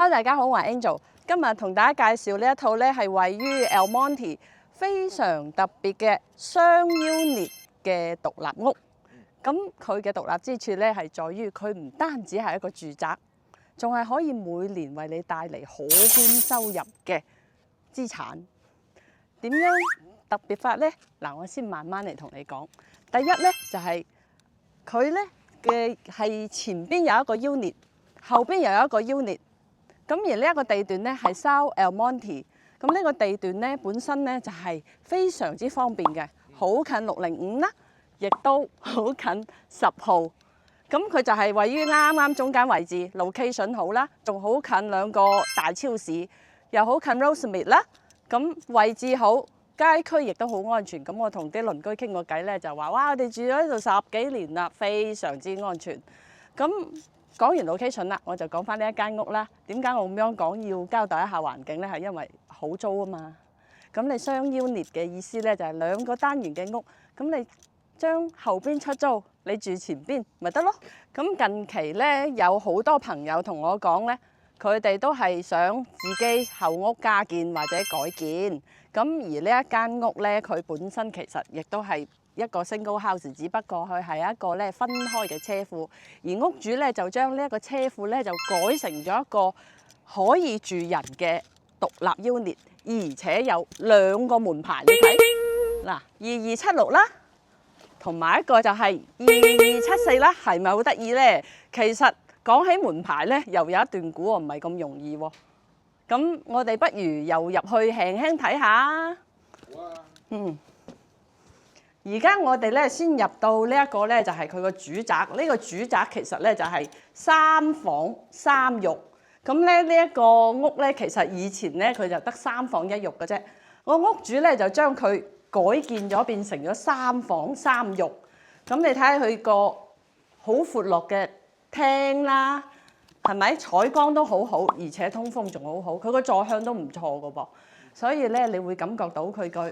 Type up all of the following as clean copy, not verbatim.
Hello， 大家好，我係 Angel。今日同大家介紹呢一套咧係位於 El Monte 非常特別嘅雙 unit 嘅獨立屋。咁佢嘅獨立之處咧係在於佢唔單止係一個住宅，仲係可以每年為你帶嚟可觀收入嘅資產。點樣特別法咧？嗱，我先慢慢嚟同你講。第一咧就係佢咧嘅係前邊有一個 unit， 後邊又有一個 unit。咁而呢一個地段咧係 South El Monte， 咁呢個地段咧本身咧就係非常之方便嘅，好近605啦，亦都好近10號。咁佢就係位於啱啱中間位置 ，location 好啦，仲好近兩個大超市，又好近 Rosemead 啦。咁位置好，街區亦都好安全。咁我同啲鄰居傾過偈咧，就話：哇，我哋住咗呢度10幾年啦，非常之安全。咁講完 location 啦，我就講翻呢一間屋啦。點解我咁樣講要交代一下環境咧？係因為好租啊嘛。咁你雙 unit 嘅意思咧就係兩個單元嘅屋，咁你將後邊出租，你住前邊咪得咯。咁近期咧有好多朋友同我講咧，佢哋都係想自己後屋加建或者改建。咁而呢一間屋咧，佢本身其實亦都係一個 single house， 只不過佢係一個咧分開嘅車庫，而屋主咧就將呢一個車庫咧就改成咗一個可以住人嘅獨立 unit， 而且有2個門牌，你睇嗱2276啦，同埋一個就係2274啦，係咪好得意咧？其實講起門牌咧，又有一段古喎，唔係咁容易喎。咁我哋不如又入去輕輕睇下。好啊。而家我哋咧先入到呢一個咧，就係佢個主宅。呢個主宅其實咧就係3房3浴。咁咧呢一個屋咧，其實以前咧佢就得3房1浴嘅啫。個屋主咧就將佢改建咗，變成咗3房3浴。咁你睇下佢個好闊落嘅廳啦，係咪？採光都好好，而且通風仲好好。佢個座向都唔錯嘅噃，所以咧你會感覺到佢個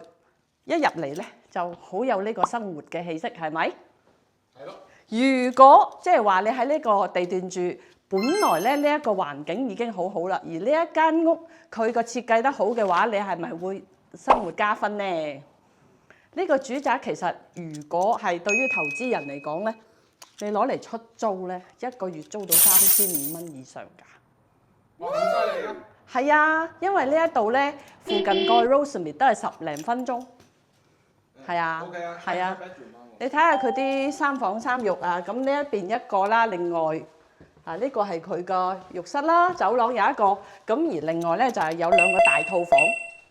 一入嚟咧就好有呢個生活嘅氣息，係咪？係咯。如果即係話你喺呢個地段住，本來咧呢一個環境已經好好啦，而呢一間屋佢個設計得好嘅話，你係咪會生活加分呢？呢個主宅其實如果係對於投資人嚟講咧，你攞嚟出租咧，一個月租到3500蚊以上㗎。哇！咁犀利啊！係啊，因為呢一度咧附近過去 Rosemead 都係10零分鐘。係啊，係啊，你睇下佢啲3房3浴啊，咁呢一邊一個啦，另外啊呢個係佢個浴室啦，走廊有一個，咁而另外咧就係有2個大套房，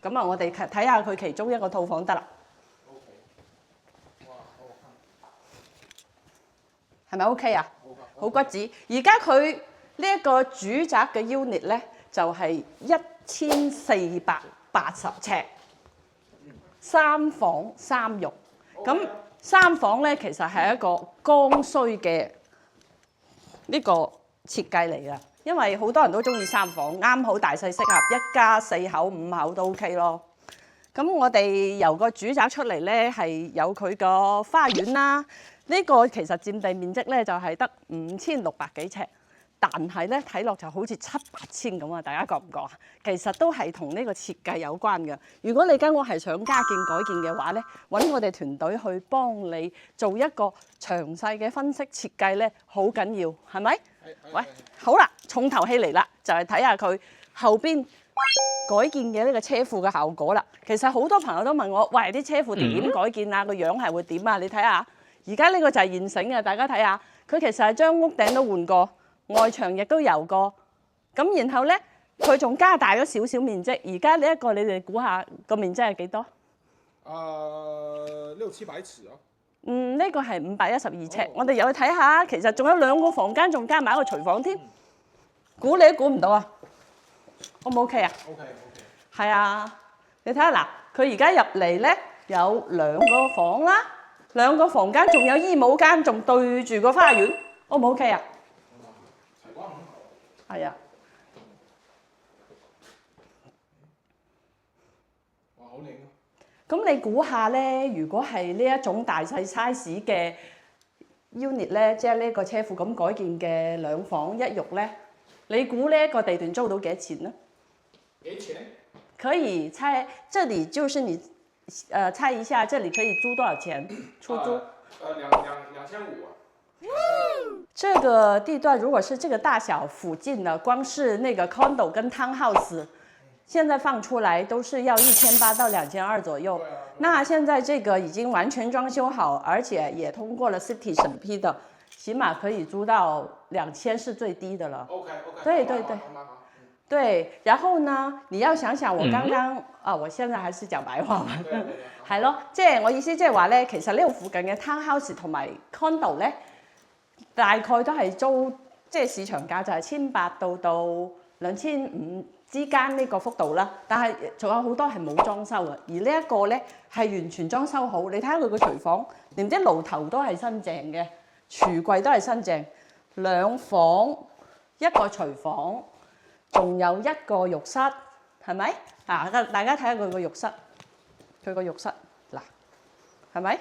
咁啊我哋睇下佢其中一個套房得啦。係咪 OK 啊？好骨子。而家佢呢一個主宅嘅 unit 咧，就係1480尺。3房3浴，咁3房咧其實係一個剛需嘅呢個設計嚟㗎，因為好多人都中意3房，啱好大細適合，一家4口5口都 OK 咯。咁我哋由個主宅出嚟咧，係有佢個花園啦。呢個其實佔地面積咧就係得5600幾尺。但係咧睇落就好似7、8千咁啊！大家覺唔覺啊？其實都係同呢個設計有關嘅。如果你間屋係想加建改建嘅話咧，揾我哋團隊去幫你做一個詳細嘅分析設計咧，好緊要，係咪？喂，好啦，重頭戲嚟啦，就係睇下佢後邊改建嘅呢個車庫嘅效果啦。其實好多朋友都問我：喂，啲車庫點改建啊？個樣係會點啊？你睇下，而家呢個就係現成嘅，大家睇下，佢其實係將屋頂都換過。外牆亦都油過，咁然後咧，佢仲加大咗少少面積。而家呢一個你哋估下個面積係幾多？600-700尺啊。呢個係512尺。我哋又去睇下，其實仲有2個房間，仲加埋一個廚房添。估你都估唔到啊！O 唔 OK 啊 ？OK。係啊，你睇下嗱，佢而家入嚟咧有2個房啦，2個房間仲有衣帽間，仲對住個花園。O 唔 OK 啊？係啊，哇，好靚啊！咁你估下咧？如果係呢一種大細 size 嘅 unit 咧，即係呢個車庫咁改建嘅2房1浴咧，你估呢一個地段租到幾多錢呢？幾錢？可以猜，這裡就是你，猜一下，這裡可以租多少錢？出租2500啊。這個地段如果是這個大小附近的，光是那個 condo 跟 townhouse，現在放出來都是要1800到2200左右。那現在這個已經完全裝修好，而且也通過了 City 審批的，起碼可以租到2000是最低的了。OK。對。對，然後呢，你要想想，我剛剛我現在還是講白話嘛，係咯，即係我意思即係話咧，其實呢度附近嘅 townhouse 同埋 condo 咧，大概都係租即係市場價就係1800到2500之間呢個幅度啦。但係仲有好多係冇裝修嘅，而呢一個咧係完全裝修好。你睇下佢個廚房，連啲爐頭都係新淨嘅，廚櫃都係新淨，2房1個廚房。仲有一個浴室，係咪？大家睇下佢個浴室，佢個浴室嗱，係咪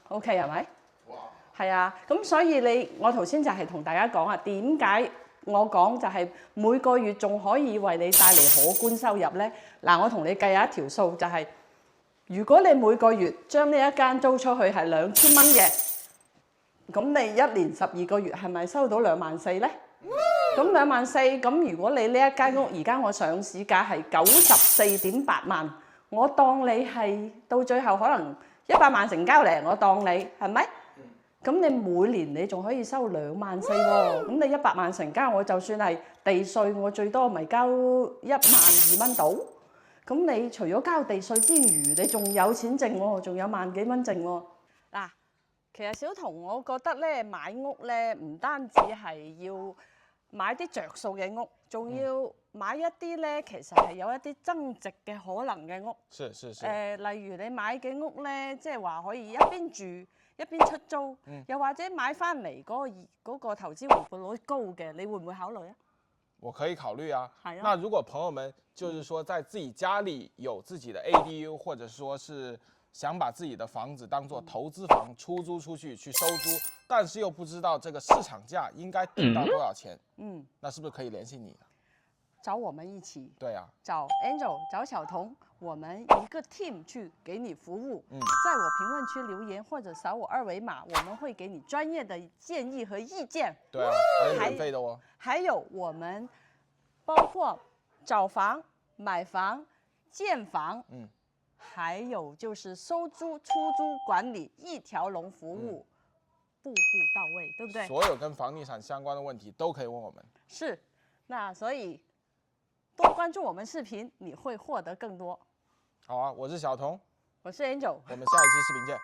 ？OK 係咪？哇！係啊，咁所以我頭先就係同大家講啊，點解我講就係每個月仲可以為你帶嚟可觀收入咧？嗱，我同你計下一條數，就係如果你每個月將呢一間租出去係2000蚊嘅，咁你1年12個月係咪收到24000咧？咁24000，咁如果你呢一間屋而家我上市價係94.8萬，我當你係到最後可能100萬成交嚟，我當你係咪？咁你每年你仲可以收24000喎，咁你100萬成交，我就算係地稅，我最多咪交12000蚊到。咁你除咗交地稅之餘，你仲有錢剩喎，仲有萬幾蚊剩喎。嗱，其實小童，我覺得咧買屋咧唔單止係要買啲着數嘅屋，仲要買一啲咧，其實係有一啲增值嘅可能嘅屋。例如你買嘅屋咧，即係話可以一邊住一邊出租，又或者買翻嚟嗰個投資回報率高嘅，你會唔會考慮啊？我可以考慮啊。那如果朋友們就是說在自己家裡有自己的 ADU，或者說是想把自己的房子當作投資房出租出去去收租，但是又不知道這個市場價應該定到多少錢，那是不是可以聯繫你？找我們一起。對啊，找 Angel， 找小童，我們一個 team 去給你服務。在我評論區留言或者掃我2維碼，我們會給你專業的建議和意見。對啊，還是免費的哦。還有我們包括找房、買房、建房，還有就是收租、出租管理一條龍服務，步步到位，對不對？所有跟房地產相關的問題都可以問我們。是，那所以多關注我們視頻，你會獲得更多。好啊，我是小童，我是 Angel，我們下一期視頻見。